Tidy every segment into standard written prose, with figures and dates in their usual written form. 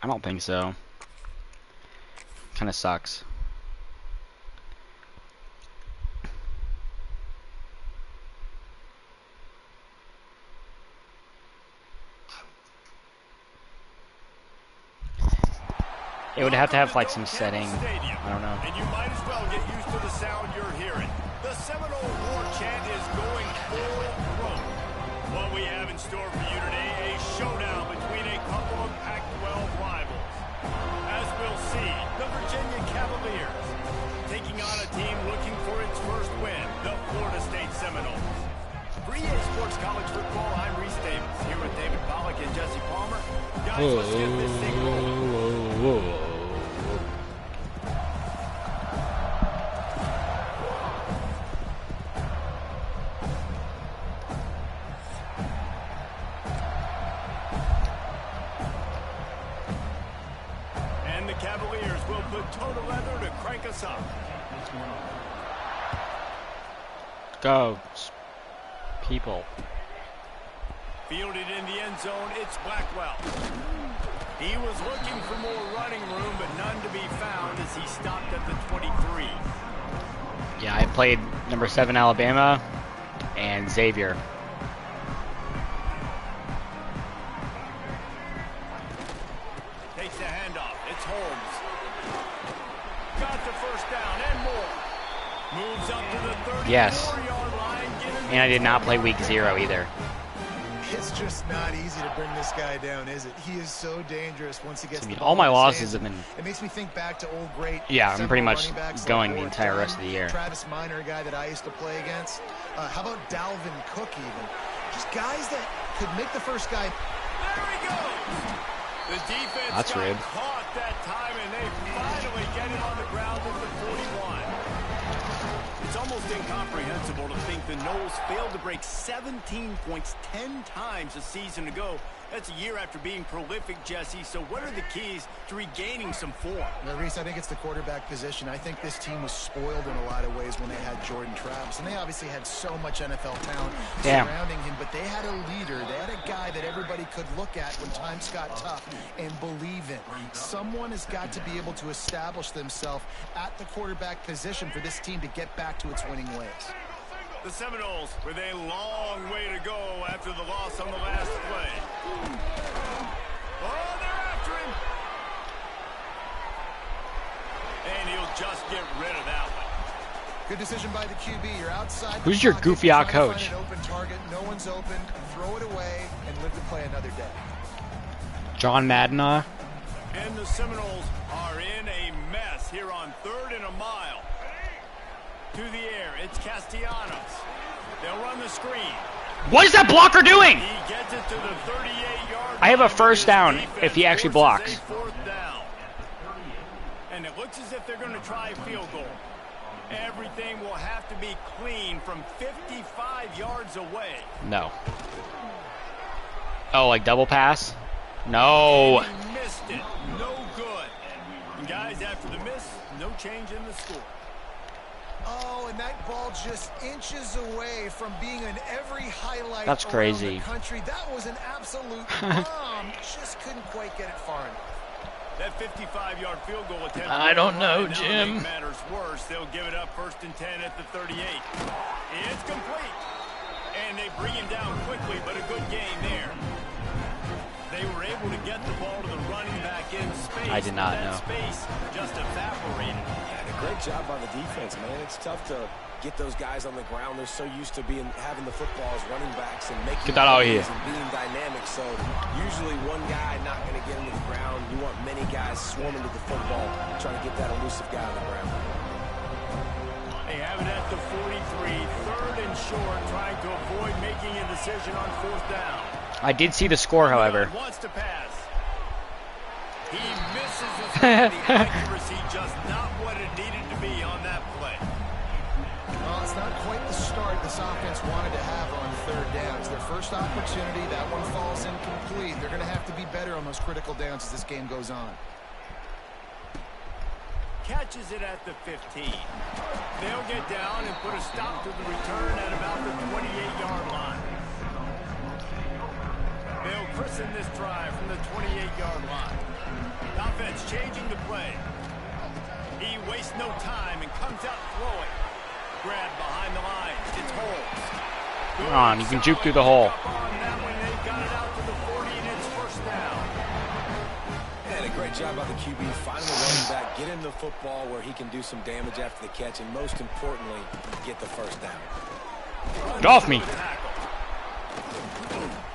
I don't think so. Kind of sucks. It would have to have like some setting. I don't know. And you might as well get used to the sound you're hearing. The Seminole War chant is going full throat. What we have in store for you today, a showdown between a couple of Pac-12 rivals. As we'll see, the Virginia Cavaliers taking on a team looking for its first win, the Florida State Seminoles. For EA Sports College Football, I'm Reese Davis, here with David Pollack and Jesse Palmer. Guys, let's get this thing rolling. And the Cavaliers will put toe to leather to crank us up. Go, people. Fielded in the end zone, it's Blackwell. He was looking for more running room, but none to be found as he stopped at the 23. Yeah, I played number 7 Alabama and Xavier. Takes the handoff. It's Holmes. Got the first down and more. Moves up to the 34-yard line. And I did not play week 0 either. It's just not easy to bring this guy down, is it? He is so dangerous once he gets. I mean, all my losses have been. It makes me think back to old great. Yeah, I'm pretty much going the entire rest of the year. Travis Minor, a guy that I used to play against. How about Dalvin Cook even? Just guys that could make the first guy. There he goes. The defense That's got rib. caught that time, and they finally get him on the ground at the 41. It's almost incomprehensible to think the Noles failed to break 17 points 10 times a season ago. That's a year after being prolific, Jesse. So what are the keys to regaining some form? Well, Reese, I think it's the quarterback position. I think this team was spoiled in a lot of ways when they had Jordan Travis. And they obviously had so much NFL talent surrounding him. But they had a leader. They had a guy that everybody could look at when times got tough and believe in. Someone has got to be able to establish themselves at the quarterback position for this team to get back to its winning ways. The Seminoles with a long way to go after the loss on the last play. Oh, they're after him. And he'll just get rid of that one. Good decision by the QB. You're outside. Who's your goofy-odd coach? Open target. No one's open. Throw it away and live to play another day. John Madden. And the Seminoles are in a mess here on 3rd and a mile. To the air, it's Castellanos. They'll run the screen. What is that blocker doing? He gets it to the 38-yard line. I have a first down if he actually blocks. Down. And it looks as if they're going to try a field goal. Everything will have to be clean from 55 yards away. No. Oh, like double pass? No. And he missed it. No good. And guys, after the miss, no change in the score. Oh, and that ball just inches away from being in every highlight. That's crazy. The country. That was an absolute bomb. Just couldn't quite get it far enough. That 55-yard field goal attempt. I don't know, Jim. Matters worse. They'll give it up 1st and 10 at the 38. It's complete. And they bring him down quickly, but a good gain there. They were able to get the ball to the running back in space. I did not know. Space just evaporated. Great job by the defense, man. It's tough to get those guys on the ground. They're so used to having the football as running backs and making Get that out of here. and being dynamic. So usually one guy not going to get into the ground. You want many guys swarming to the football, trying to get that elusive guy on the ground. They have it at the 43, 3rd and short, trying to avoid making a decision on 4th down. I did see the score, however. Wants to pass. He misses his the accuracy, just not what it needed to be on that play. Well, it's not quite the start this offense wanted to have on 3rd down. It's their first opportunity. That one falls incomplete. They're going to have to be better on those critical downs as this game goes on. Catches it at the 15. They'll get down and put a stop to the return at about the 28-yard line. They'll christen this drive from the 28-yard line. Offense changing the play. He wastes no time and comes out throwing. Grab behind the line. It's Holmes. Come on, you can juke through the hole. And a great job by the QB finding the running back, get him the football where he can do some damage after the catch, and most importantly, get the first down. Get off me.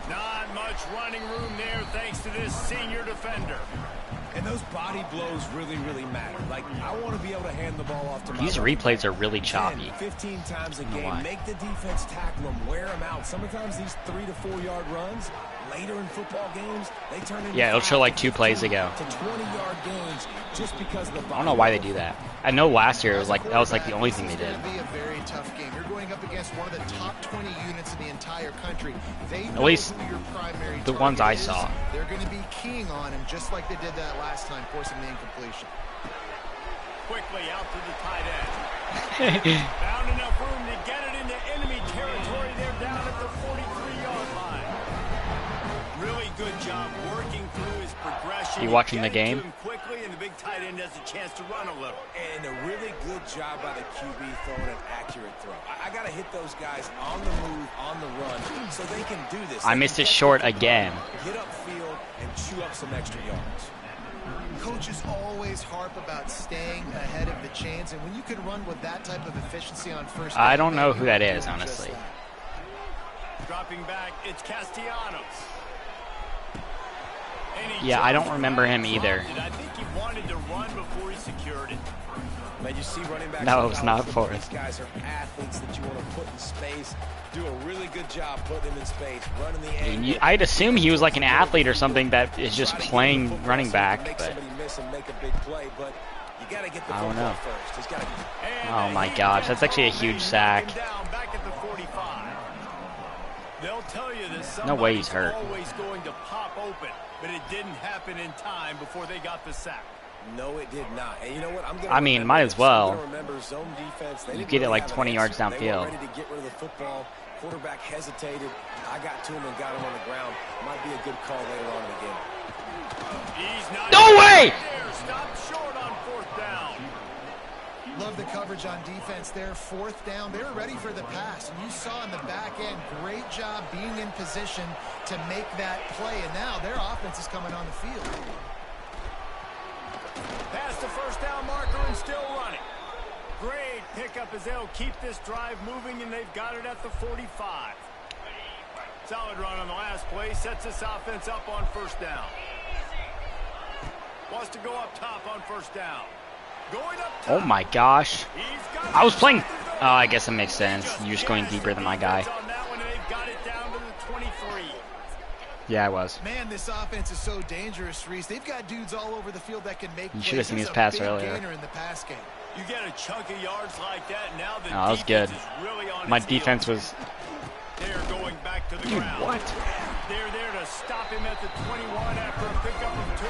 Not much running room there thanks to this senior defender. And those body blows really, really matter. Like, I want to be able to hand the ball off to my These replays are really 10, choppy. 15 times a game. Make the defense tackle them, wear them out. Sometimes these 3 to 4 yard runs, later in football games, they turn into it'll show like 2 plays ago. to 20-yard gains just because of the body. I don't know why they do that. I know last year it was like that was like the only thing they did. It's going to be a very tough game. You're going up against one of the top 20 units in the entire country. They know At least who your primary the ones I target is. saw. They're going to be keying on him just like they did that last time, forcing the incompletion. Quickly out to the tight end. Found enough room to get it into enemy territory. They're down at the 43-yard line. Really good job working through his progression. You watching the game? Quickly, and the big tight end has a chance to run a little. And a really good job by the QB throwing an accurate throw. I got to hit those guys on the move, on the run, so they can do this. I missed it short again. Get upfield and chew up some extra yards. Coaches always harp about staying ahead of the chains, and when you can run with that type of efficiency on first down, I don't know who that is, honestly. Dropping back, it's Castellanos. Yeah, I don't remember him either. I think he wanted to run before he secured it. Man, you see running backs. No, it's not for These guys are athletes that you want to put in space. Do a really good job putting them in space, running the end. I'd assume he was like an athlete or something that is just playing running back, Make but somebody miss and make a big play, but you got to get the I don't football know. first. He's got to. Oh my gosh, that's actually a huge sack. Back at the 45. They'll tell you that No way he's hurt. always going to pop open, but it didn't happen in time before they got the sack. No, it did not. And you know what? I mean, might as well. Zone defense. They You didn't get it really like have an 20 yards answer. They downfield. were ready to get rid of the football. Quarterback hesitated. I got to him and got him on the ground. Might be a good call later on in the game. He's not No way! Stop short on fourth down. Love the coverage on defense there. Fourth down, they were ready for the pass. And you saw in the back end, great job being in position to make that play. And now their offense is coming on the field. Past the first down marker and still running. Great pickup as they'll keep this drive moving, and they've got it at the 45. Solid run on the last play. Sets this offense up on first down. Wants to go up top on first down. Going up top. Oh my gosh. I was playing. Oh, I guess it makes sense. You're just going deeper than my guy. Yeah, I was. Man, this offense is so dangerous, Reese. They've got dudes all over the field that can make You plays. should have seen his This is a pass big earlier. gainer in the pass game. You get a chunk of yards like that, now the Oh, that was good. defense is really on My its defense heels. was. They're going back to the Dude, ground. what? They're there to stop him at the 21 after a pickup of 2.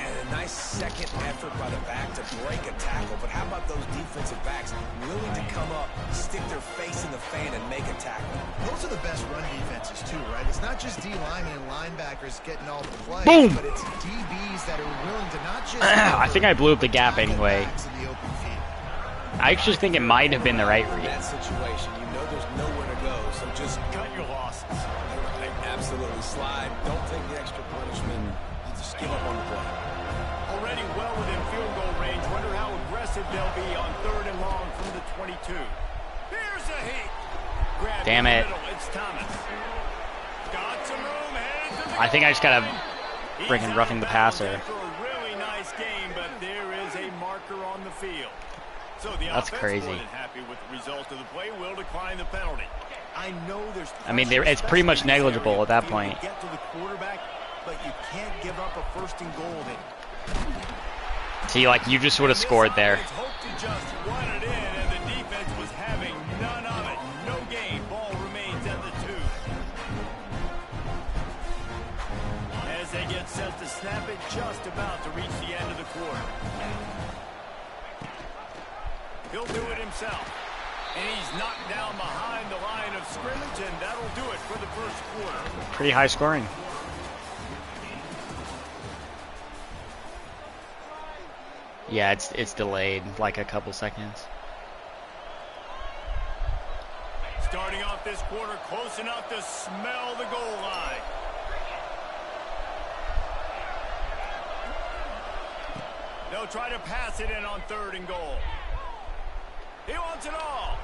And a nice second effort by the back to break a tackle. But how about those defensive backs willing to come up, stick their face in the fan, and make a tackle? Those are the best run defenses, too, right? It's not just D linemen and linebackers getting all the plays, Boom! but it's DBs that are willing to not just I think I blew up the gap tackle anyway. backs in the open field. I actually think it might have been the right In read. that situation, you know there's nowhere to go, so just Cut your losses. absolutely slide. Don't take the extra punishment. You just give up on the play. Already well within field goal range. Wonder how aggressive they'll be on 3rd and long from the 22. Here's a heat. Grab Damn in the it. middle. It's Thomas. Got some room. Headed to the I think I just got a He's freaking out roughing the of bounds passer. after a really nice game, but there is a marker on the field. So the That's offense crazy. more than happy with the result of the play, will decline the penalty. I know there's I mean, pressure, it's pretty much especially in this negligible area at that of the field, point. to get to the quarterback, but you can't give up a 1st and goal there. See, like, you just would have scored there. This offense hoped to just run it in, and the defense was having none of it. No gain. Ball remains at the 2. As they get set to snap it, just about to reach the end of the quarter. He'll do it himself. And he's knocked down behind the line of scrimmage, and that'll do it for the first quarter. Pretty high scoring. Yeah, it's delayed like a couple seconds. Starting off this quarter close enough to smell the goal line. They'll try to pass it in on 3rd and goal. He wants it all.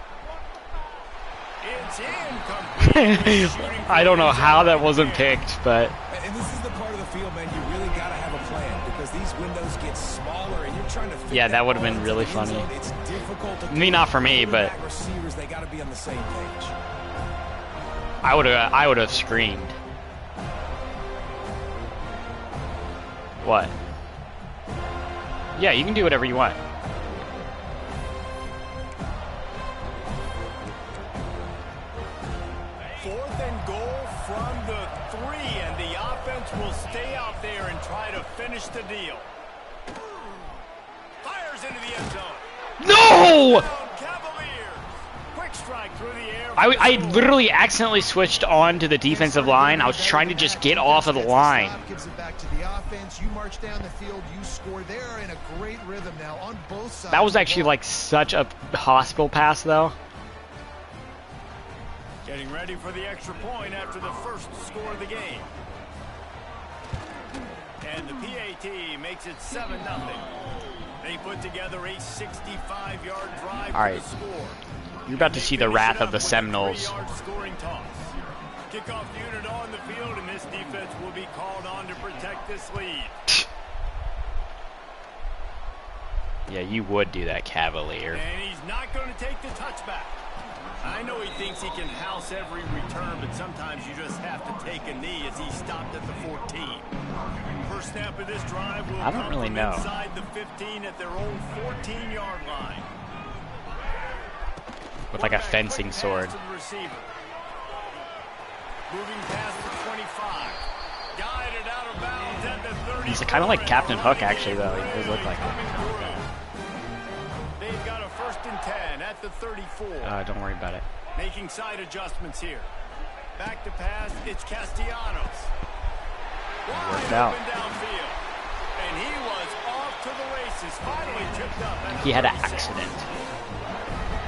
It's incomplete. I don't know how that wasn't picked, but... And this is the part of the field, man, you really got to have a plan because these windows get smaller and you're trying to fit. Yeah, that would have been really funny. It's difficult to not for me, but receivers, they got to be on the same page. I would have screamed. What? Yeah, you can do whatever you want. Will stay out there and try to finish the deal. Fires into the end zone. No! Quick strike through the air. I literally accidentally switched on to the defensive line. I was trying to just get off of the line. Gives it back to the offense. You march down the field, you score. They are in a great rhythm now on both sides. That was actually like such a hospital pass though. Getting ready for the extra point after the first score of the game. And the PAT makes it 7-0. They put together a 65-yard drive All right. to score. You're about to see the wrath of the Seminoles. Scoring toss. Kickoff unit on the field, and this defense will be called on to protect this lead. Yeah, you would do that, Cavalier. And he's not going to take the touchback. I know he thinks he can house every return, but sometimes you just have to take a knee as he stopped at the 14. First snap of this drive will come from inside the 15 at their own 14-yard line. With like a fencing sword. Moving past the 25. Guided out of bounds at the 30. He's kind of like Captain Hook, actually, though. He does look like him. They've got a 1st and 10 at the 34. Don't worry about it. Making side adjustments here. Back to pass, it's Castellanos. Worked out. Downfield. And he was off to the races. Finally tripped up. He had an accident.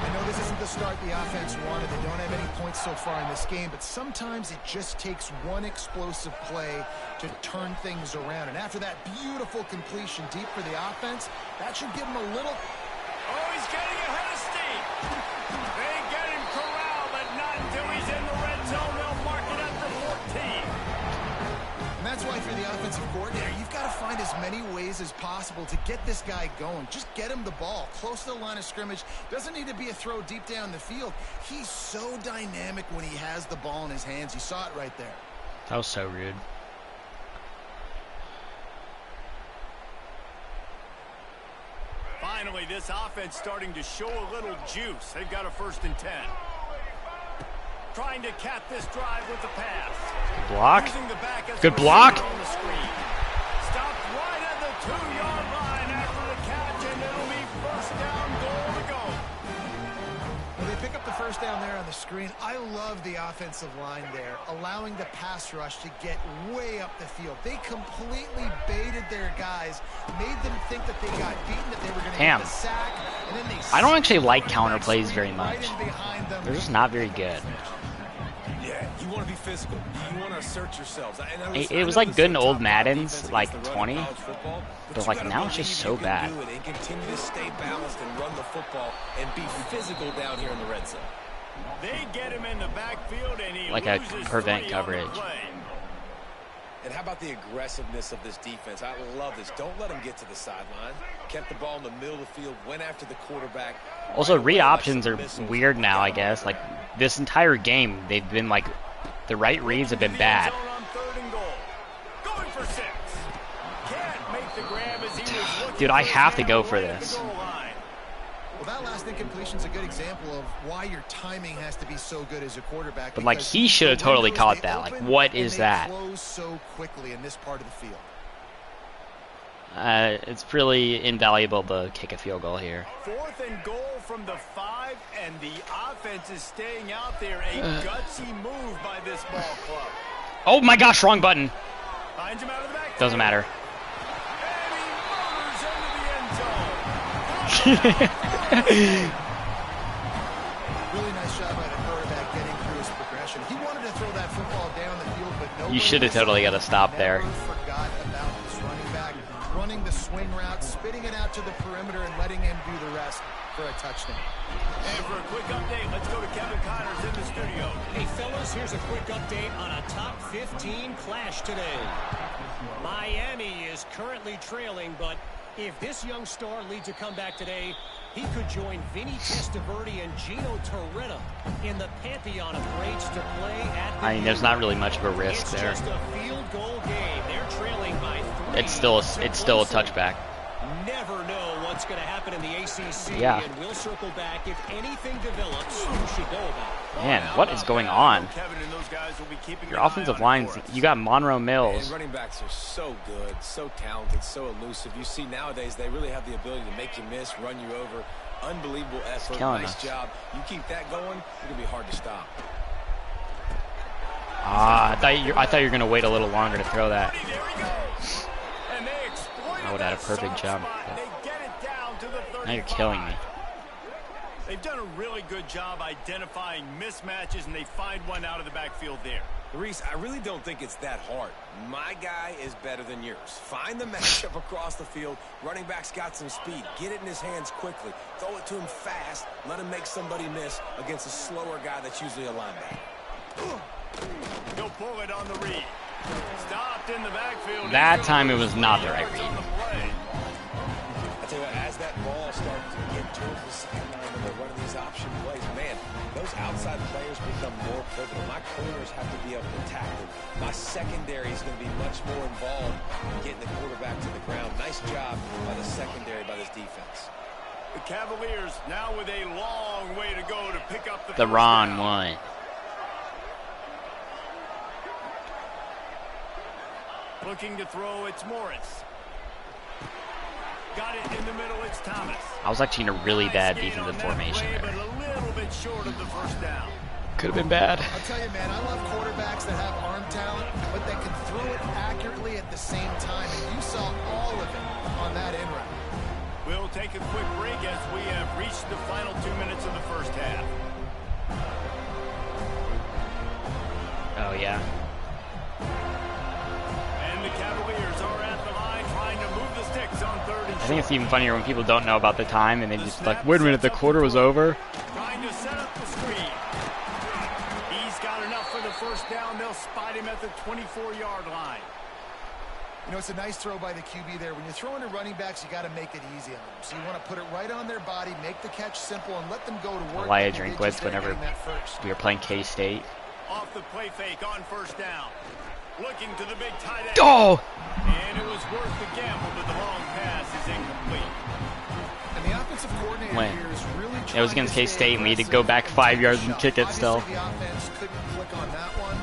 I know this isn't the start the offense wanted. They don't have any points so far in this game, but sometimes it just takes one explosive play to turn things around. And after that beautiful completion deep for the offense, that should give them a little... Oh, he's getting ahead of steam. They get him corralled, but not until he's in the red zone. They'll mark it at the 14. And that's why for the offensive coordinator, you've got to find as many ways as possible to get this guy going. Just get him the ball close to the line of scrimmage. Doesn't need to be a throw deep down the field. He's so dynamic when he has the ball in his hands. You saw it right there. That was so rude. Finally, this offense starting to show a little juice. They've got a 1st and 10. Trying to cap this drive with the pass. Good block. Good block. Stopped right at the 2-yard line after the catch, and it'll be 1st down, goal to go. Well, they pick up the 1st down there on the screen. I love the offensive line there, allowing the pass rush to get way up the field. They completely baited their guys, made them think that they got beaten, that they were going to get the sack, and then they... I don't actually like counter plays very much. They're just not very good. Yeah, you want to be physical. You want to assert yourselves. It was like good in old Maddens, like 20, but like now it's just so bad. And continue to stay balanced and run the football and be physical down here in the red zone. They get him in the backfield and he like a loses prevent 3 coverage. on the play. And how about the aggressiveness of this defense? I love this. Don't let them get to the sideline. Kept the ball in the middle of the field, went after the quarterback. Also, read options are weird now, I guess. Like, this entire game, they've been like, the right reads have been bad. Dude, I have to go for this. Well, that last incompletion is a good example of why your timing has to be so good as a quarterback. But like, he should have totally caught that. Like, what is that? Close so quickly in this part of the field. It's really invaluable to kick a field goal here. 4th and goal from the 5, and the offense is staying out there. A gutsy move by this ball club. Oh my gosh, wrong button. Finds him out of the back. Doesn't matter. And he motors into the end zone. Really nice job by the quarterback getting through his progression. He wanted to throw that football down the field, but nobody. You should have totally got to stop there. Forgot about this running back running the swing route, spitting it out to the perimeter, and letting him do the rest for a touchdown. And for a quick update, let's go to Kevin Connors in the studio. Hey, fellas, here's a quick update on a top 15 clash today. Miami is currently trailing, but if this young star leads a comeback today, he could join Vinny Testaverde and Gino Torretta in the pantheon of greats to play at the I mean, there's not really much of a risk there. It's just a field goal game. They're trailing by 3. It's still a touchback. Never know what's going to happen in the ACC, Yeah. and we'll circle back if anything develops you should know about. Man, what is going on? Kevin and those guys will be keeping Your an eye offensive on it lines, for us. you got Monroe Mills. And running backs are so good, so talented, so elusive. You see nowadays they really have the ability to make you miss, run you over. Unbelievable effort. killing Nice us. job. You keep that going, it's going to be hard to stop. I thought you were gonna wait a little longer to throw that. There he goes. And they exploited I would have had a that perfect soft jump. spot. They get it down to the 35. Now you're killing me. They've done a really good job identifying mismatches, and they find one out of the backfield there. Reese, I really don't think it's that hard. My guy is better than yours. Find the matchup across the field. Running back's got some speed. Get it in his hands quickly. Throw it to him fast. Let him make somebody miss against a slower guy that's usually a linebacker. He'll pull it on the read. Stopped in the backfield. That time it was not the right read. On the play. I tell you what, as that ball starts to get towards the sideline when they're running these option plays, man, those outside players become more pivotal. My corners have to be able to tackle. My secondary is going to be much more involved in getting the quarterback to the ground. Nice job by the secondary, by this defense. The Cavaliers now with a long way to go to pick up the The first wrong down. one. Looking to throw, it's Morris. Got it in the middle, it's Thomas. I was actually in a really bad Nice gain defensive on that formation play, there. but a little bit short of the first down. Could have been bad. I'll tell you, man, I love quarterbacks that have arm talent, but that can throw it accurately at the same time. And you saw all of it on that in route. We'll take a quick break as we have reached the final 2 minutes of the first half. Oh yeah. And the Cavaliers are at the line trying to move the sticks on 3rd and I think it's short. even funnier when people don't know about the time and they just like, wait a minute, the quarter was over. Trying to set up the screen. He's got enough for the first down. They'll spot him at the 24-yard line. You know, it's a nice throw by the QB there. When you're throwing to running backs, you got to make it easy on them. So you want to put it right on their body, make the catch simple, and let them go to work. Elijah like they did Drinkwitz just there whenever getting that first. we were playing K-State. Off the play fake on first down. Looking to the big tight end. Oh! And it was worth the gamble, but the long pass is incomplete. And the offensive coordinator When? here is really It was trying against to stay K-State and we had to aggressive go back 5 yards and shove. kick it still. Obviously, the offense couldn't click on that one.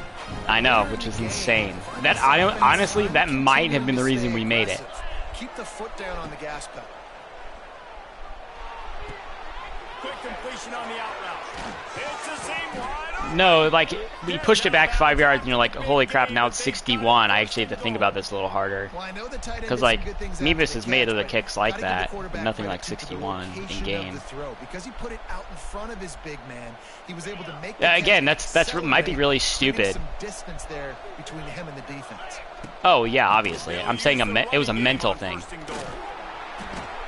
I know, which is insane. That I don't, honestly, that might have been the reason we made it. Keep the foot down on the gas pedal. Quick completion on the out route. It's the same wide. No, like, we pushed it back 5 yards and you're like, holy crap, now it's 61. I actually have to think about this a little harder. Well, I know the tight end Because, did like, some good things after Mevis the is made catch, of the but kicks like gotta give the that, quarterback nothing credit like to the 61 in location of game. the throw. Because he put it out in front of his big man, he was able to make the Yeah, again, catch, that's might be really accelerate, stupid. creating some distance there between him and the defense. Oh, yeah, obviously. I'm saying it was a mental thing.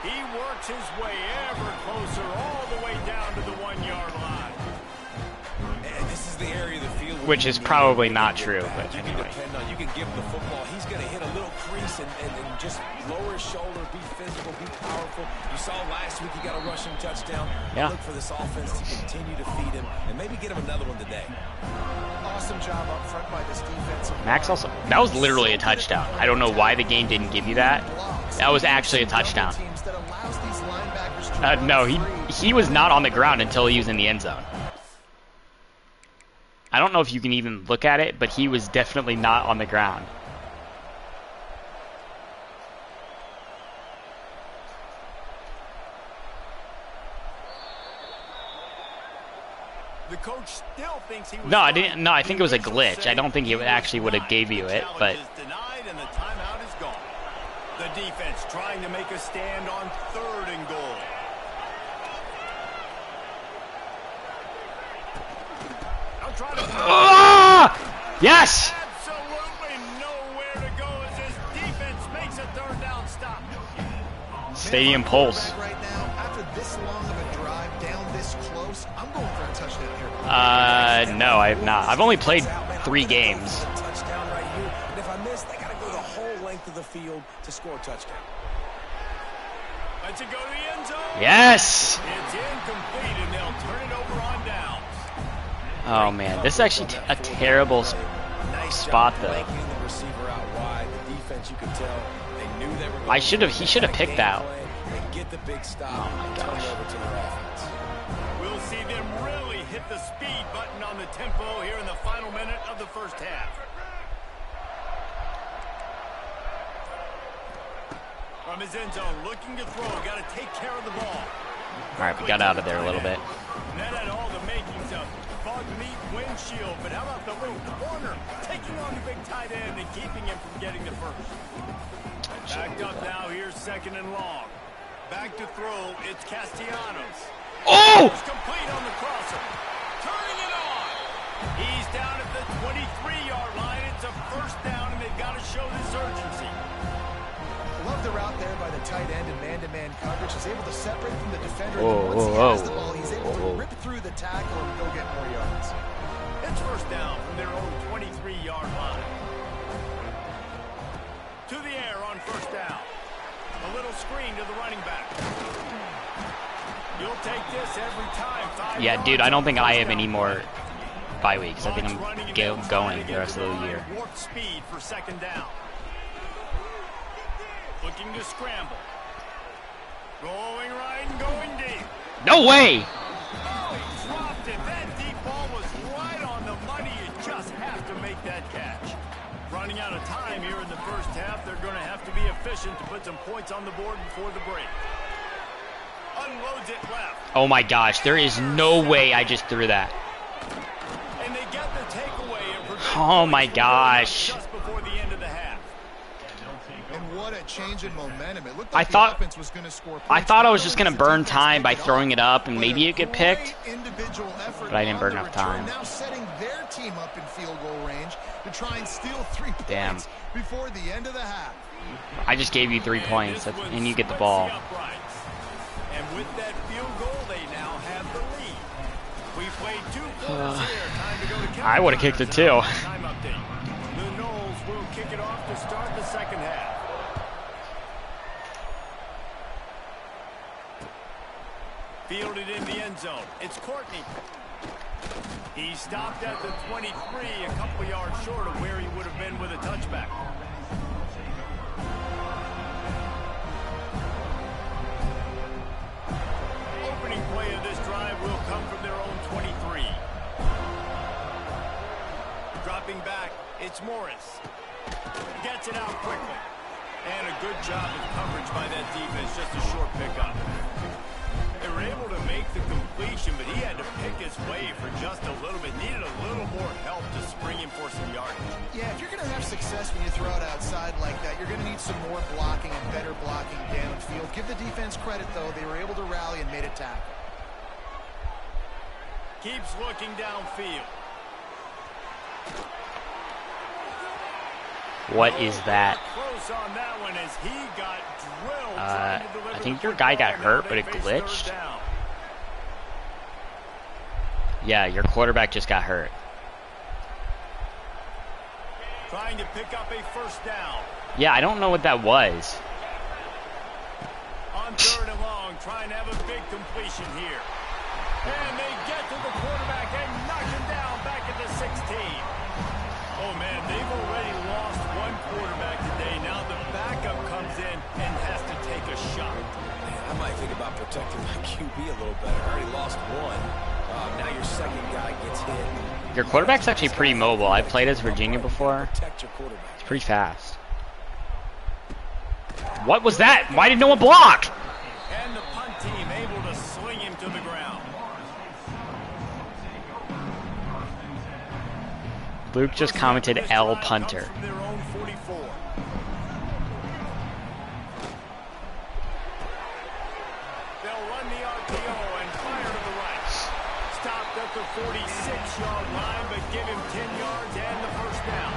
He works his way ever closer all the way down to the 1-yard line. And this is the area of the field Which is probably not true, but you anyway. can depend on, you can give him the football. He's going to hit a little crease and just lower his shoulder, be physical, be powerful. You saw last week he got a rushing touchdown. Yeah. Look for this offense to continue to feed him and maybe get him another one today. Awesome job up front by this defensive Max line. also, that was literally a touchdown. I don't know why the game didn't give you that. That was actually a touchdown. Teams that allows these linebackers to No, run free. he was not on the ground until he was in the end zone. I don't know if you can even look at it, but he was definitely not on the ground. coach still thinks he was No, I didn't. No, I think it was a glitch. I don't think he actually would have gave you it, but. Denied and the timeout is gone. The defense trying to make a stand on 3rd and goal. Yes! Absolutely nowhere to go as this defense makes a 3rd down stop. Stadium pulse. Right now, after this long of a drive down this close, I'm going for a touchdown here. No, I have not. I've only played 3 games. Touchdown right here. And if I miss, they got to go the whole length of the field to score a touchdown. Let's it go to the end zone. Yes! It's incomplete, and they'll turn it over on downs. Oh man, this is actually a terrible spot though. The receiver out wide. The defense, you could tell, they knew they were He should have picked that. and get the big stop. Oh my Turn gosh. it over to their offense. We'll see them really hit the speed button on the tempo here in the final minute of the first half. From his end zone, looking to throw, got to take care of the ball. All right, we got out of there a little bit. And that had all the makings of bug meat windshield, but how about the little corner taking on the big tight end and keeping him from getting the first? Backed up now, here's 2nd and long. Back to throw, it's Castellanos. Oh! It's complete on the crosser. Turning it on. He's down at the 23-yard line. It's a 1st down, and they've got to show this urgency. Love the route there by the tight end and man-to-man coverage. He's able to separate from the defender. Whoa, and once he whoa, has the ball, he's able whoa. to rip through the tackle and go get more yards. It's 1st down from their own 23-yard line. To the air on 1st down. A little screen to the running back. You'll take this every time. Yeah, dude, I don't think I have any more bye weeks. I think I'm going the rest of the year. Warp speed for 2nd down. Looking to scramble. Going right and going deep. No way! Oh, he dropped it. That deep ball was right on the money. You just have to make that catch. Running out of time here in the first half. They're going to have to be efficient to put some points on the board before the break. Unloads it left. Oh my gosh, there is no way I just threw that. And they get the takeaway. Oh my gosh. Just before the end of the half. And what a change in momentum. It looked I like thought- the offense was going to score I points. thought I was just Not going to only burn does the defense time by take throwing it up and but maybe a it get great picked. individual effort But I didn't on burn the enough return, time. Now setting their team up in field goal range to try and steal 3 Damn. points before the end of the half. I just gave you 3 points and you get the ball. And with that field goal, they now have the lead. We played 2 quarters here. Time to go to I would have kicked it too. Time update. The Knowles will kick it off to start the second half. Fielded in the end zone. It's Courtney. He stopped at the 23, a couple yards short of where he would have been with a touchback. Opening play of this drive will come from their own 23. Dropping back, it's Morris. Gets it out quickly. And a good job of coverage by that defense, just a short pickup. They were able to make the completion, but he had to pick his way for just a little bit. Needed a little more help to spring him for some yardage. Yeah, if you're going to have success when you throw it outside like that, you're going to need some more blocking and better blocking downfield. Give the defense credit, though. They were able to rally and made a tackle. Keeps looking downfield. What is that? Close on that one as he got drilled trying to deliver I think the your guy got football. hurt, Now but it they face glitched. 3rd down. Yeah, your quarterback just got hurt. Trying to pick up a 1st down. Yeah, I don't know what that was. On 3rd and long, trying to have a big completion here. And they get to the quarterback and knock him down back at the 16. Oh, man, they've already lost one quarterback today. Now the backup comes in and has to take a shot. Man, I might think about protecting my QB a little better. I already lost one. Now your second guy gets hit. Your quarterback's actually pretty mobile. I've played as Virginia before. Protect your quarterback. It's pretty fast. What was that? Why did no one block? And the punt team able to sling him to the ground. Luke just commented L punter. From their own 44. They'll run the RPO and fire to the right. Stopped at the 46-yard line, but give him 10 yards and the first down.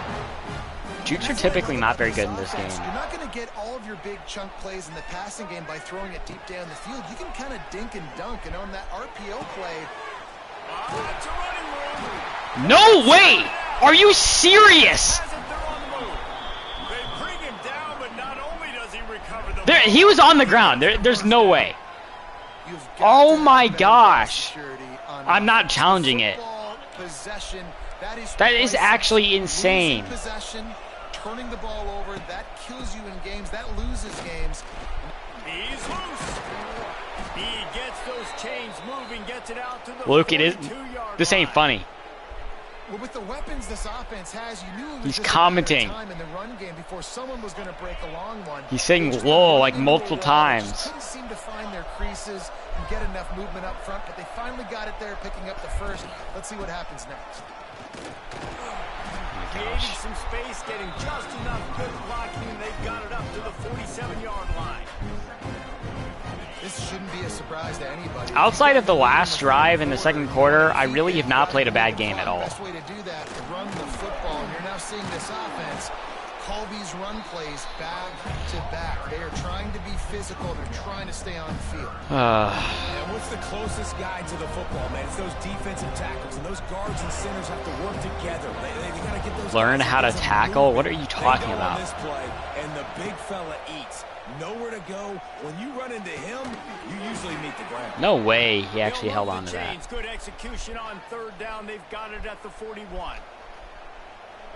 Jukes are typically not very good in this game. You're not going to get all of your big chunk plays in the passing game by throwing it deep down the field. You can kind of dink and dunk, and on that RPO play, It's a running room. No way! Are you serious? They're on the move. They bring him down, but not only does he recover the There, ball, he was on the ground. There's no way. you've got Oh to my have better gosh. security on I'm not challenging it. football possession. That is That is actually losing insane. possession, turning the ball over, that kills you in games. That loses games. he's loose. He gets those chains moving, gets it out to the Luke, it is. 42-yard This ain't line. funny. Well, with the weapons this offense has, you knew it was He's just a matter of commenting. time in the run game before someone was going to break a long one. He's saying They just "lol" were like running multiple the wall. They times. just couldn't seem to find their creases and get enough movement up front, but they finally got it there, picking up the first. Let's see what happens next. Creating some space, getting just enough good blocking, and they got it up to the 47-yard line. This shouldn't be a surprise to anybody. Outside of the last drive in the second quarter, I really have not played a bad game at all. The best way to do that, to run the football, and you're now seeing this offense call these run plays back to back. They are trying to be physical. They're trying to stay on the field. And what's the closest guy to the football, man? It's those defensive tackles, and those guards and centers have to work together. They got to get those Learn guys how to some tackle? movement. What are you talking They go about? on this play, and the big fella eats. Nowhere to go. When you run into him, you usually meet the ground. No way he actually They'll held move on the to that. chains. Good execution on third down. They've got it at the 41.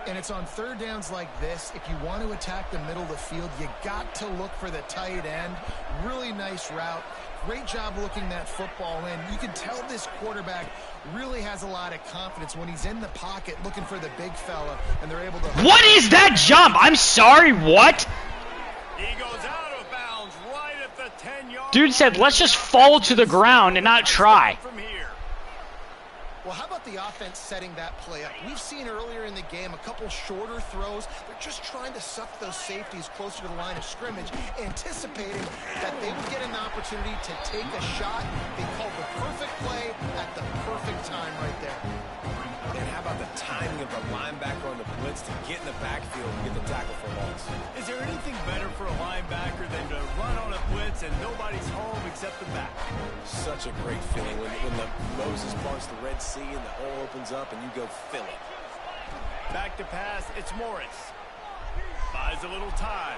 And it's on third downs like this. If you want to attack the middle of the field, you got to look for the tight end. Really nice route. Great job looking that football in. You can tell this quarterback really has a lot of confidence when he's in the pocket looking for the big fella, and they're able to... What is that jump? I'm sorry, what? He goes out of bounds right at the 10-yard Dude said, line. let's just fall to the ground and not try. From here. Well, how about the offense setting that play up? We've seen earlier in the game a couple shorter throws. They're just trying to suck those safeties closer to the line of scrimmage, anticipating that they would get an opportunity to take a shot. They called the perfect play at the perfect time right there. And how about the timing of the linebacker on the blitz to get in the backfield and get the tackle for loss? Is there anything better for a linebacker than to run on a blitz and nobody's home except the back? Such a great feeling when the Moses parts the Red Sea and the hole opens up and you go fill it. Back to pass, it's Morris. Buys a little time.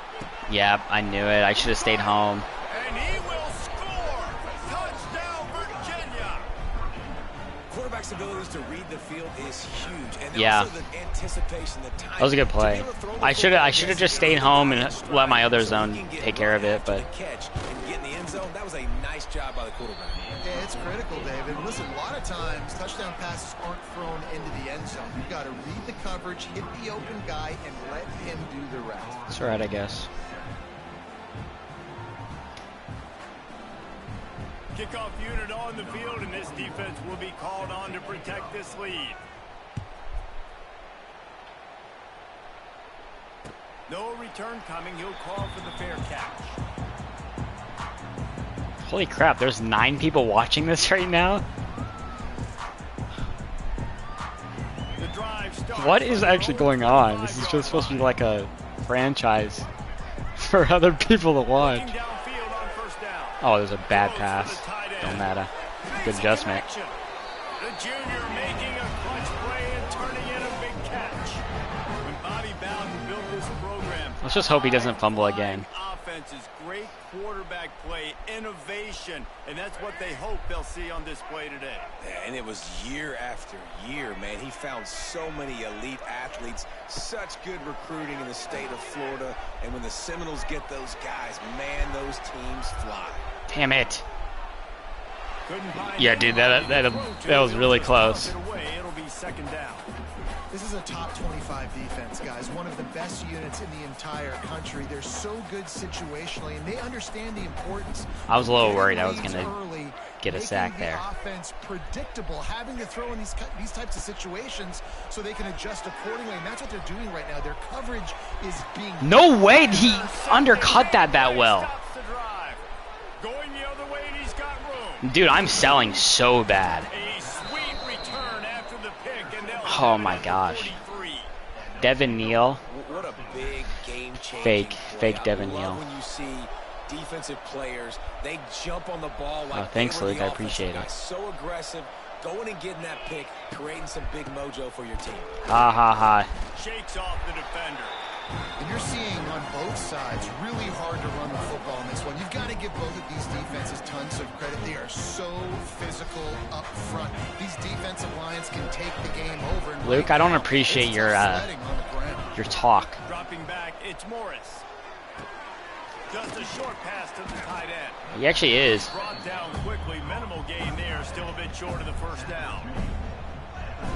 Yep, I knew it. I should have stayed home. And he will score! Touchdown, Virginia! Quarterback's abilities to read the field is huge. And Yeah. also the anticipation, the time. That was a good play. I should have just stayed home and let my other zone take care of it, but Catch and get in the end zone. That was a nice job by the quarterback. Yeah, it's critical, David. Listen, a lot of times touchdown passes aren't thrown into the end zone. You've got to read the coverage, hit the open guy, and let him do the rest. that's alright, I guess. Kickoff unit on the field, and this defense will be called on to protect this lead. No return coming. He'll call for the fair catch. Holy crap, there's 9 people watching this right now? The drive starts What is from actually the going on? This is just supposed to be like a franchise for other people to watch. Looking downfield on first down. Oh, there's a bad Throws to pass. the tight end. Don't matter. Good Makes a adjustment. connection. The junior making a clutch play and turning in a big catch. When Bobby Bowden built this program, Let's just hope he doesn't fumble again. offenses, great quarterback play, innovation, and that's what they hope they'll see on display today. Yeah, and it was year after year, man. He found so many elite athletes, such good recruiting in the state of Florida. And when the Seminoles get those guys, man, those teams fly. Damn it. Couldn't find Yeah, dude, that was really close. It'll be second down. This is a top 25 defense, guys. One of the best units in the entire country. They're so good situationally, and they understand the importance. I was a little worried I was going to get a sack there. Offense predictable, having to throw in these types of situations so they can adjust accordingly, and that's what they're doing right now. Their coverage is being... No way he undercut that well. Going the other way, and he's got room. Dude, I'm selling so bad. A sweet return after the pick, and they'll Oh my gosh. Devin Neal. What a big game-changing Fake Devin Neal. When you see defensive players, they jump on the ball like thanks, Luke. I appreciate it. So aggressive, going and getting that pick, creating some big mojo for your team. Ha ha ha. Shakes off the defender. And you're seeing on both sides really hard to run the football in this one. You've got to give both of these defenses tons of credit. They are so physical up front. These defensive lines can take the game over. And Luke, I don't appreciate your talk. Dropping back, it's Morris. Just a short pass to the tight end. He actually is. Brought down quickly. Minimal gain there. Still a bit short of the first down.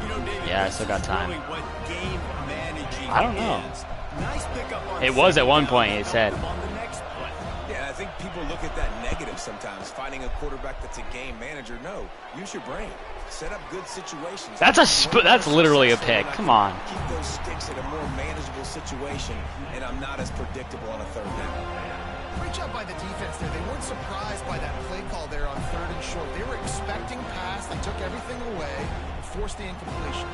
You know, David, Yeah, I still got time. Really what game managing I don't know. is. Nice pickup on It was at one point, it said. on the next play. Yeah, I think people look at that negative sometimes, finding a quarterback that's a game manager. No, use your brain. Set up good situations. That's literally a pick. Come on. Keep those sticks in a more manageable situation, and I'm not as predictable on a third down. Great job by the defense there. They weren't surprised by that play call there on 3rd and short. They were expecting pass. They took everything away and forced the incompletion.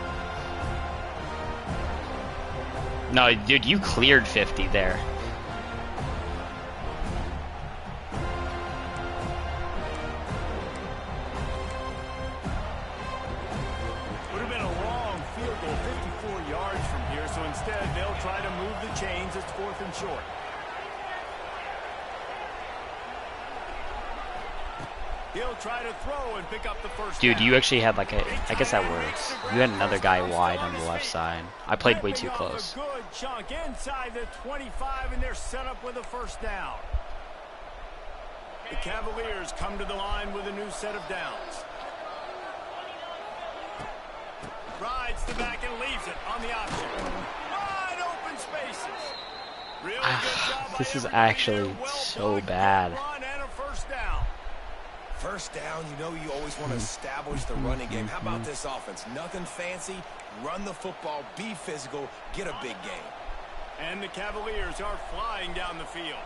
No, dude, you cleared 50 there. Would have been a long field goal, 54 yards from here, so instead they'll try to move the chains. It's 4th and short. He'll try to throw and pick up the first Dude, down. you actually had like a... I guess that works. You had another guy wide on the left side. I played way too close. A good chunk inside the 25, and they're set up with a first down. The Cavaliers come to the line with a new set of downs. Rides the back and leaves it on the option. Wide open spaces. Really good job by This is everybody actually there. Well so done. bad. Run and a first down. First down, you know you always want to establish the running game. How about this offense? Nothing fancy. Run the football, be physical, get a big game. And the Cavaliers are flying down the field.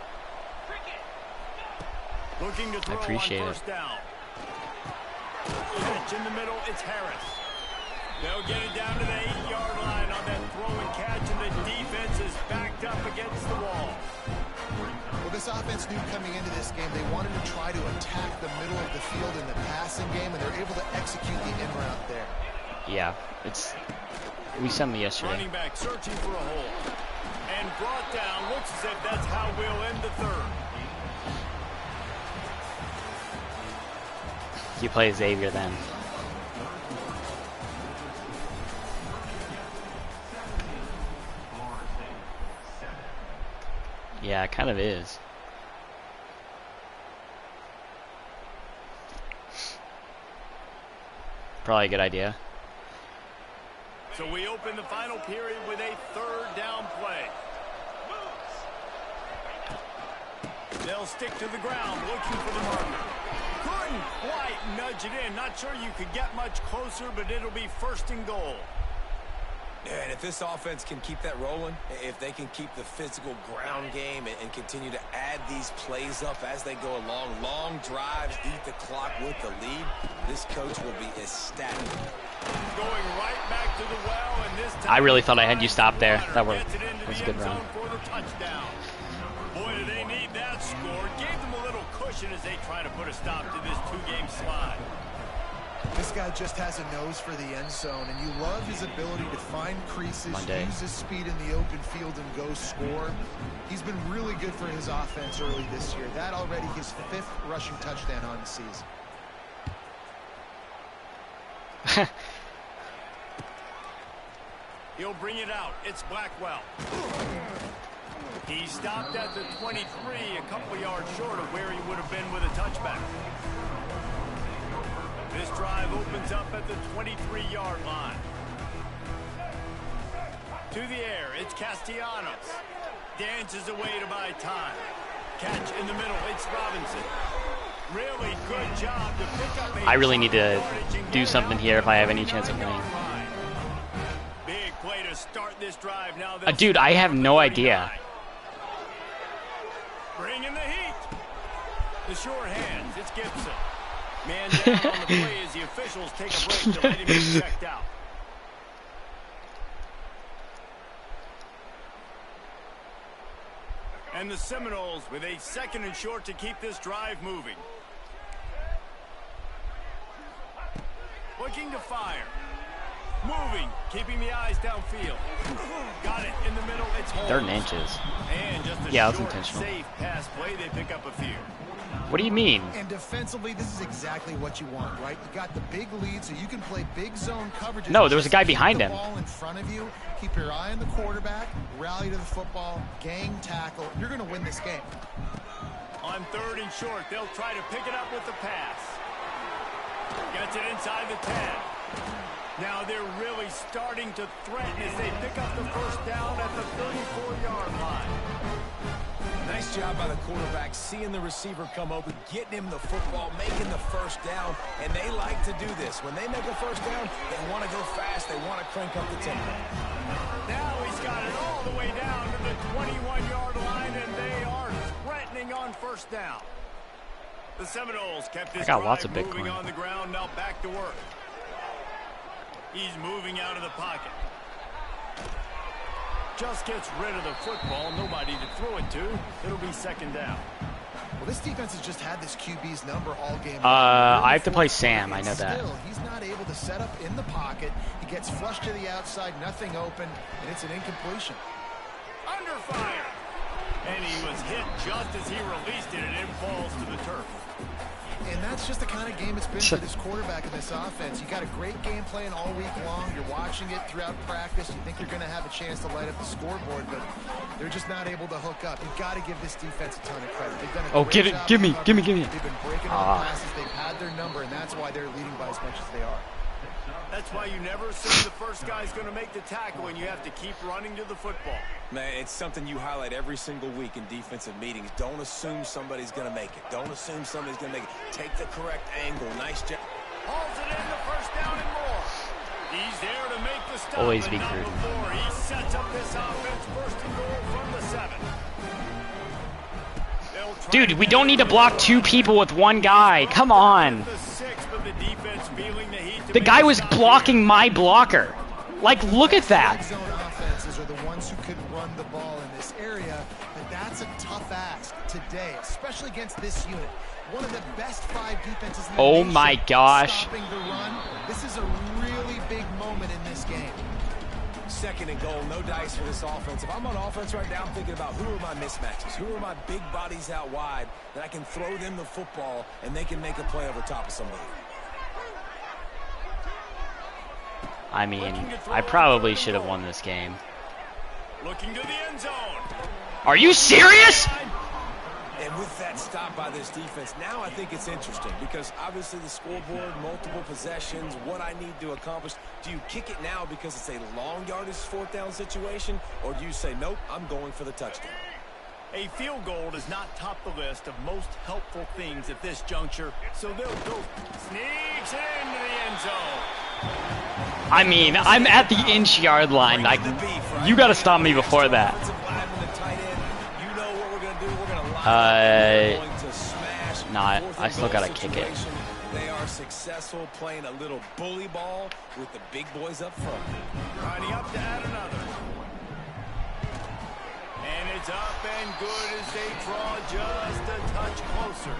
Looking to throw appreciate on it. first down. Catch in the middle, it's Harris. They'll get it down to the 8-yard line on that throw and catch, and the defense is backed up against the wall. Well, this offense knew coming into this game they wanted to try to attack the middle of the field in the passing game, and they're able to execute the in route there. Yeah, it's... We sent me yesterday. Running back searching for a hole. And brought down. Looks as if that's how we'll end the third. You play Xavier then. Yeah, it kind of is. Probably a good idea. So we open the final period with a 3rd down play. They'll stick to the ground looking for the marker. Couldn't quite nudge it in. Not sure you could get much closer, but it'll be 1st and goal. Yeah, and if this offense can keep that rolling, if they can keep the physical ground game and continue to add these plays up as they go along, long drives, eat the clock with the lead, this coach will be ecstatic. Going right back to the well, and this time I really thought I had you stop there. That worked. That was a good run. For the touchdown. Boy, do they need that score. Gave them a little cushion as they try to put a stop to this 2-game slide. This guy just has a nose for the end zone, and you love his ability to find creases, use his speed in the open field, and go score. He's been really good for his offense early this year. That already his 5th rushing touchdown on the season. He'll bring it out. It's Blackwell. He stopped at the 23, a couple yards short of where he would have been with a touchback. This drive opens up at the 23-yard line. To the air, it's Castellanos. Dances away to buy time. Catch in the middle, it's Robinson. Really good job to pick up. I really need to do something here if I have any chance of winning. Big play to start this drive. Now dude, I have no idea. Bring in the heat. The sure hands, it's Gibson. Man down on the play as the officials take a break to let him get checked out. And the Seminoles with a 2nd and short to keep this drive moving. Looking to fire. Moving, keeping the eyes downfield. Got it in the middle, it's Holmes. 3rd and inches. And just a yeah, that's short, intentional. safe pass play, they pick up a few. What do you mean? And defensively, this is exactly what you want, right? You got the big lead, so you can play big zone coverage. No, there was a guy behind him. Ball in front of you. Keep your eye on the quarterback. Rally to the football. Gang tackle. You're going to win this game. On 3rd and short, they'll try to pick it up with the pass. Gets it inside the 10. Now they're really starting to threaten as they pick up the first down at the 34-yard line. Nice job by the quarterback, seeing the receiver come open, getting him the football, making the first down, and they like to do this. When they make a first down, they want to go fast, they want to crank up the tempo. Now he's got it all the way down to the 21-yard line, and they are threatening on first down. The Seminoles kept this drive lots of moving Bitcoin on the ground, now back to work. He's moving out of the pocket. Just gets rid of the football, nobody to throw it to. It'll be 2nd down. Well, this defense has just had this QB's number all game. I have to play Sam, I know that. Still, he's not able to set up in the pocket. He gets flushed to the outside, nothing open, and it's an incompletion. Under fire. And he was hit just as he released it, and it falls to the turf. And that's just the kind of game it's been for this quarterback in this offense. You got a great game plan all week long. You're watching it throughout practice. You think you're going to have a chance to light up the scoreboard, but they're just not able to hook up. You've got to give this defense a ton of credit. They've done a great job. Give me. They've been breaking all the passes. They've had their number, and that's why they're leading by as much as they are. That's why you never assume the first guy's going to make the tackle, and you have to keep running to the football. Man, it's something you highlight every single week in defensive meetings. Don't assume somebody's going to make it. Don't assume somebody's going to make it. Take the correct angle. Nice job. Hauls it in, the first down and more. He's there to make the stop. Always be not prudent. before. He sets up this offense, 1st and goal from the 7. Dude, we don't need to block 2 people with 1 guy. Come on. The guy was blocking my blocker. Like, look at that. Zone offenses are the ones who could run the ball in this area, but that's a tough ask today, especially against this unit. One of the best 5 defenses in the Oh nation, my gosh. stopping the run. This is a really big moment in this game. 2nd and goal, no dice for this offense. If I'm on offense right now, I'm thinking about who are my mismatches, who are my big bodies out wide that I can throw them the football and they can make a play over top of somebody. I mean, I probably should have won this game. Looking to the end zone. Are you serious? And with that stop by this defense, now I think it's interesting because obviously the scoreboard, multiple possessions, what I need to accomplish. Do you kick it now because it's a long yardage 4th down situation, or do you say, nope, I'm going for the touchdown? A field goal does not top the list of most helpful things at this juncture, so they'll go. Sneaks into the end zone. I mean, I'm at the inch-yard line. Like, you got to stop me before that. Not. I still got to kick it. They are successful playing a little bully ball with the big boys up front. Riding up to add another. And it's up and good as they draw just a touch closer.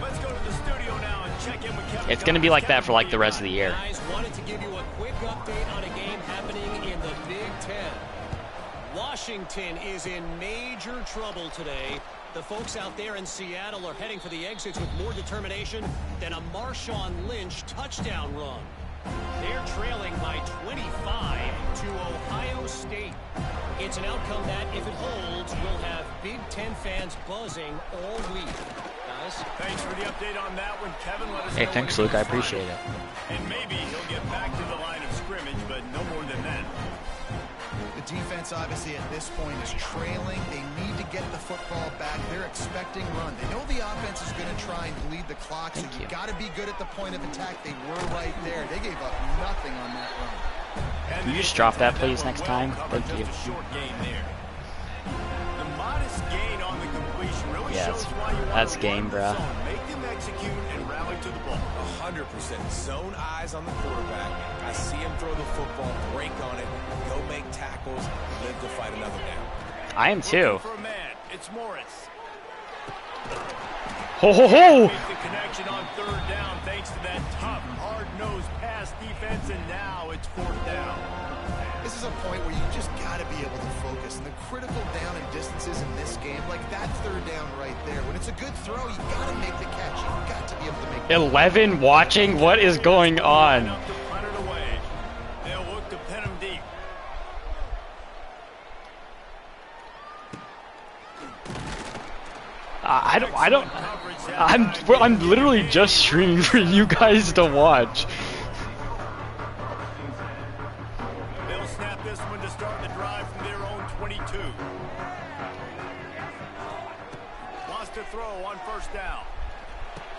Let's go to the studio now and check in with Kevin. It's going to be like that for like the rest of the year. Guys, wanted to give you a quick update on a game happening in the Big Ten. Washington is in major trouble today. The folks out there in Seattle are heading for the exits with more determination than a Marshawn Lynch touchdown run. They're trailing by 25 to Ohio State. It's an outcome that, if it holds, will have Big Ten fans buzzing all week. Guys? Thanks for the update on that one, Kevin. Let us Hey, know thanks, when Luke. I appreciate it. And maybe he'll get back to the line of scrimmage, but no more than that. The defense, obviously, at this point is trailing. They need to get the football back. They're expecting run. They know the offense is going to try and bleed the clock, so you got to be good at the point of attack. They were right there. They gave up nothing on that run. Can you just drop that, please, next time? Thank you. Yes, that's game, bro. Make them execute and rally to the ball. 100% zone eyes on the quarterback. I see him throw the football, break on it, go make tackles, live to fight another down. I am too. For a man, it's Morris. Ho ho ho! Make the connection on third down thanks to that tough, hard-nosed pass defense, and now it's fourth down. This is a point where you just got to be able to focus. And the critical down and distances in this game, like that third down right there. When it's a good throw, you got to make the catch. You've got to be able to make 11 watching? What is going on? They'll look to pin him deep. I'm literally just streaming for you guys to watch. They'll snap this one to start the drive from their own 22. Wants to throw on first down.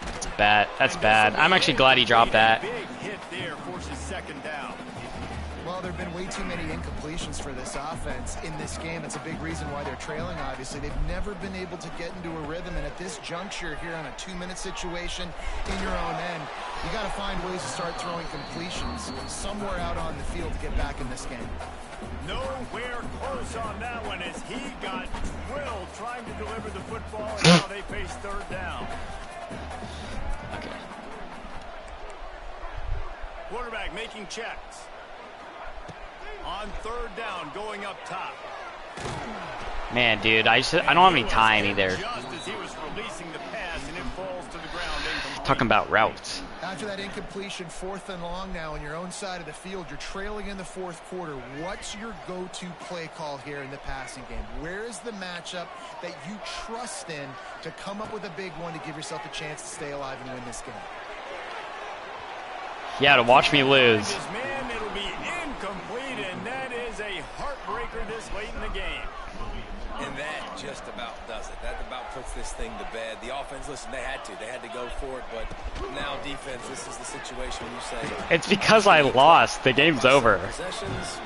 That's bad. That's bad. I'm actually glad he dropped that. Big hit there forces second down. Well, there have been way too many incompletions for this offense in this game. It's a big reason why they're trailing, obviously. They've never been able to get into a rhythm, and at this juncture here on a 2-minute situation in your own end, you got to find ways to start throwing completions somewhere out on the field to get back in this game. Nowhere close on that one as he got drilled trying to deliver the football, and now they face third down. Okay. Quarterback making checks. On third down, going up top. Man, dude, I don't have any time either. Just as he was releasing the pass, and it falls to the ground. Talking about routes. After that incompletion, 4th and long now on your own side of the field, you're trailing in the 4th quarter. What's your go-to play call here in the passing game? Where is the matchup that you trust in to come up with a big one to give yourself a chance to stay alive and win this game? Yeah, to watch me lose. Man, it'll be incomplete, and that is a heartbreaker this late in the game. And that just about does it. That about puts this thing to bed. The offense, listen, they had to go for it, but now defense, this is the situation when you say... It's because I lost. The game's over. Possessions,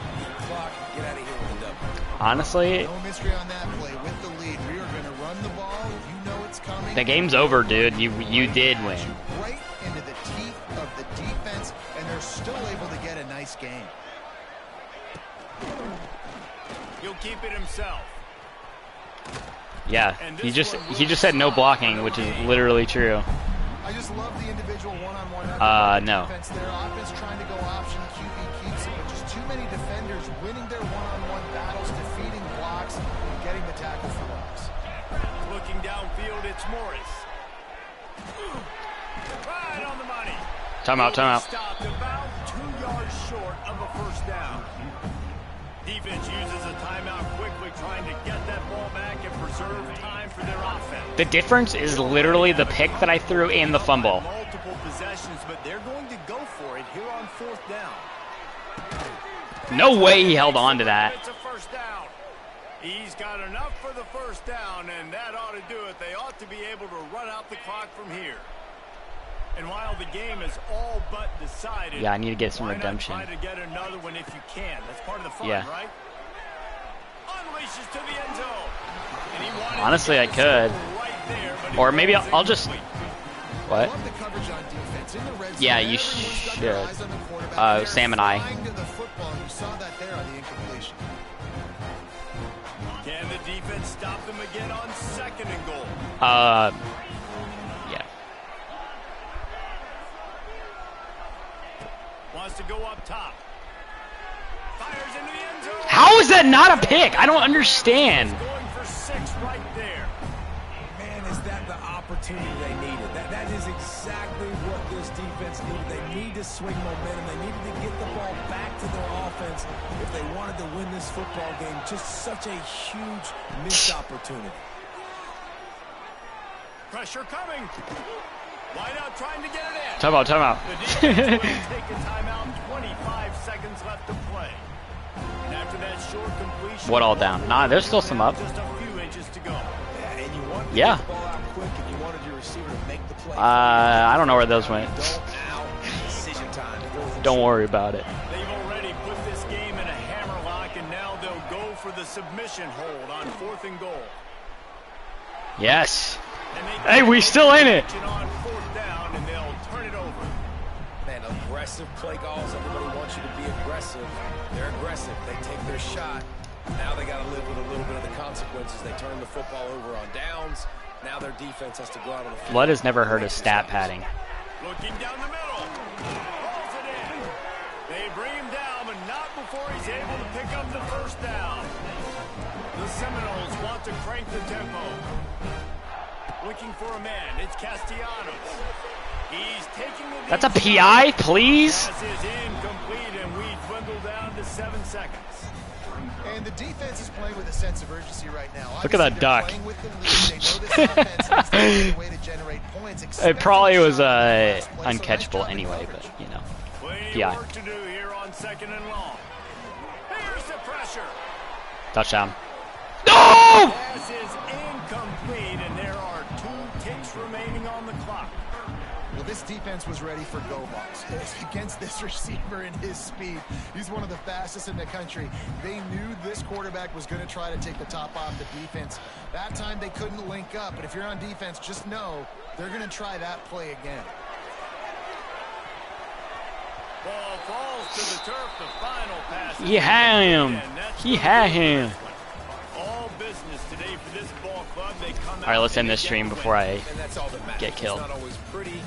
clock, get out of here with a W. Honestly... No mystery on that play. With the lead, we are going to run the ball. You know it's coming. The game's over, dude. You did win. Right into the teeth of the defense, and they're still able to get a nice game. He'll keep it himself. Yeah, he just said no blocking, which is literally true. I just love the individual one-on-one no. defense. Their offense trying to go option, QB keeps it, but just too many defenders winning their one-on-one battles, defeating blocks, and getting the tackle for loss. Looking downfield, it's Morris. Right on the money. Timeout. Stopped about 2 yards short of a first down. Defense uses a timeout quickly, trying to get that ball back and preserve time for their offense. The difference is literally the pick that I threw and the fumble. Multiple possessions, but they're going to go for it here on fourth down. No way he held on to that. It's a first down. He's got enough for the first down, and that ought to do it. They ought to be able to run out the clock from here. And while the game is all but decided, yeah, I need to get some redemption. Try to get another one if you can. That's part of the fun, yeah. Right? Unleashes to the end zone. And he wanted honestly, I could. Right there, or maybe I'll just. What? Yeah, you should. Sam and I. Can the defense stop them again on 2nd and goal? Yeah. Wants to go up top. Fires into the end zone. How is that not a pick? I don't understand. Going for 6 right there. Man, is that the opportunity they needed? That is exactly what this defense needed. They need to swing momentum. They needed to get the ball back to their offense if they wanted to win this football game. Just such a huge missed opportunity. Pressure coming. Wide out trying to get it in. Timeout. The defense will take a timeout. 25 seconds left to play. Now after that short completion. What all down? Nah, there's still some up. Just a few inches to go. Yeah, and you want to Yeah. get the ball out quick, and you wanted your receiver to make the play. I don't know where those went. Decision time. Don't worry about it. They've already put this game in a hammerlock, and now they'll go for the submission hold on 4th and goal. Yes. Hey, we still in it. On 4th down, and they'll turn it over. Man, aggressive play calls. Everybody wants you to be aggressive. They're aggressive. They take their shot. Now they got to live with a little bit of the consequences. They turn the football over on downs. Now their defense has to go out on the field. Blood has never heard of stat padding. Looking down the middle. Hauls it in. They bring him down, but not before he's able to pick up the 1st down. The Seminoles want to crank the tempo. Looking for a man. It's Castellanos. He's taking the That's a PI, please. Pass is incomplete, and we dwindle down to 7 seconds. And the defense is playing with a sense of urgency right now. Look at that duck. They know this offense needs to find a way to generate points. It probably was uncatchable anyway, but you know. Plenty PI. of work to do here on 2nd and long. Here's the pressure. Touchdown. No! Pass is incomplete, and there are 2 ticks remaining on the clock. Well, this defense was ready for go balls against this receiver and his speed. He's one of the fastest in the country. They knew this quarterback was going to try to take the top off the defense. That time they couldn't link up, but if you're on defense, just know they're going to try that play again. Ball falls to the turf. The final pass. He had him. He had him. All business today for this ball club. They come All right, let's end this stream before I And that's all that matters. get killed. It's not always pretty.